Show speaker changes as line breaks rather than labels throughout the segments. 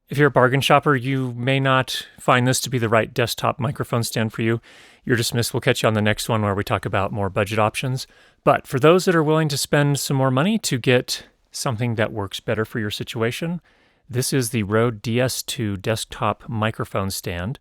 If you're a bargain shopper, you may not find this to be the right desktop microphone stand for you. You're dismissed. We'll catch you on the next one where we talk about more budget options. But for those that are willing to spend some more money to get something that works better for your situation, this is the RODE DS2 desktop microphone stand.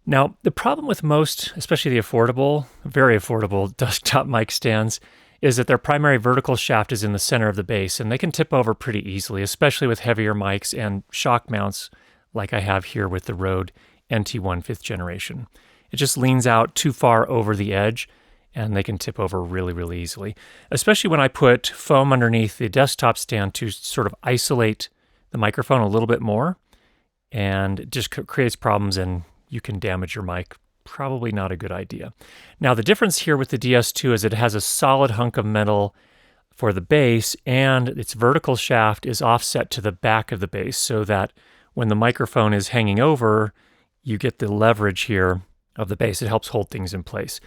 Now, the problem with most, especially the affordable, very affordable desktop mic stands, is that their primary vertical shaft is in the center of the base, and they can tip over pretty easily, especially with heavier mics and shock mounts like I have here with the RODE NT1 5th generation. It just leans out too far over the edge, and they can tip over really, really easily, especially when I put foam underneath the desktop stand to sort of isolate the microphone a little bit more, and it just creates problems, and you can damage your mic. Probably not a good idea. Now, the difference here with the DS2 is it has a solid hunk of metal for the base, and its vertical shaft is offset to the back of the base so that when the microphone is hanging over, you get the leverage here of the base. It helps hold things in place.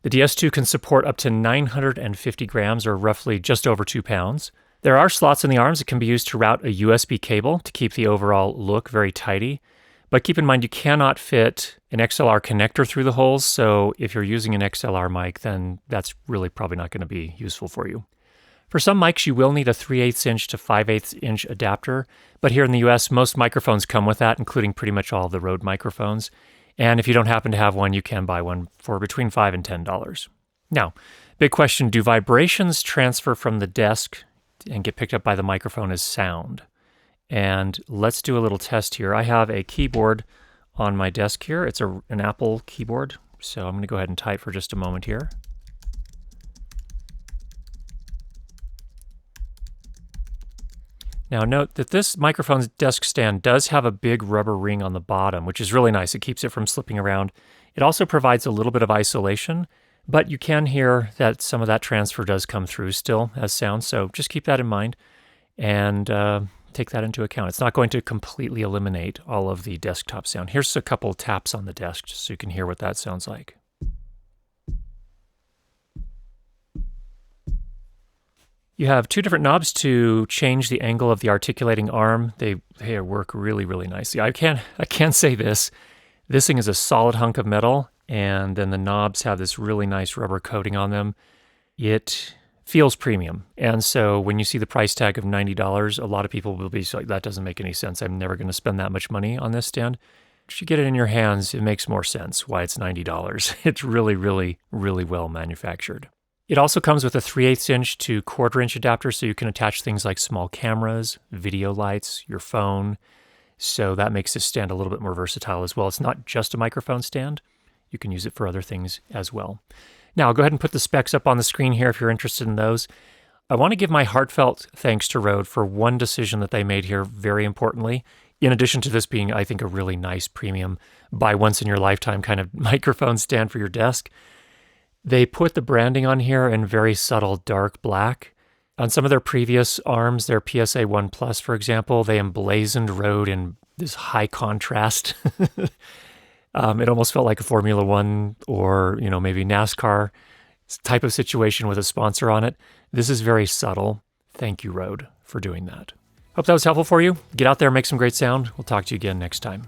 The DS2 can support up to 950 grams, or roughly just over 2 pounds. There are slots in the arms that can be used to route a USB cable to keep the overall look very tidy. But keep in mind, you cannot fit an XLR connector through the holes, so if you're using an XLR mic, then that's really probably not going to be useful for you. For some mics, you will need a 3/8 inch to 5/8 inch adapter, but here in the US, most microphones come with that, including pretty much all of the RODE microphones. And if you don't happen to have one, you can buy one for between $5 and $10. Now, big question, do vibrations transfer from the desk and get picked up by the microphone as sound? And let's do a little test here. I have a keyboard on my desk here. It's an Apple keyboard, so I'm going to go ahead and type for just a moment here. Now note that this microphone's desk stand does have a big rubber ring on the bottom, which is really nice. It keeps it from slipping around. It also provides a little bit of isolation, but you can hear that some of that transfer does come through still as sound, so just keep that in mind and take that into account. It's not going to completely eliminate all of the desktop sound. Here's a couple taps on the desk just so you can hear what that sounds like. You have two different knobs to change the angle of the articulating arm. They work really, really nicely. I can say this. This thing is a solid hunk of metal, and then the knobs have this really nice rubber coating on them. It feels premium. And so when you see the price tag of $90, a lot of people will be like, that doesn't make any sense. I'm never going to spend that much money on this stand. If you get it in your hands, it makes more sense why it's $90. It's really, really, really well manufactured. It also comes with a 3/8 inch to 1/4 inch adapter, so you can attach things like small cameras, video lights, your phone. So that makes this stand a little bit more versatile as well. It's not just a microphone stand. You can use it for other things as well. Now, I'll go ahead and put the specs up on the screen here if you're interested in those. I want to give my heartfelt thanks to RODE for one decision that they made here very importantly, in addition to this being, I think, a really nice premium buy once in your lifetime kind of microphone stand for your desk. They put the branding on here in very subtle dark black. On some of their previous arms, their PSA 1 Plus, for example, they emblazoned RODE in this high contrast. It almost felt like a Formula One or, maybe NASCAR type of situation with a sponsor on it. This is very subtle. Thank you, RODE, for doing that. Hope that was helpful for you. Get out there, make some great sound. We'll talk to you again next time.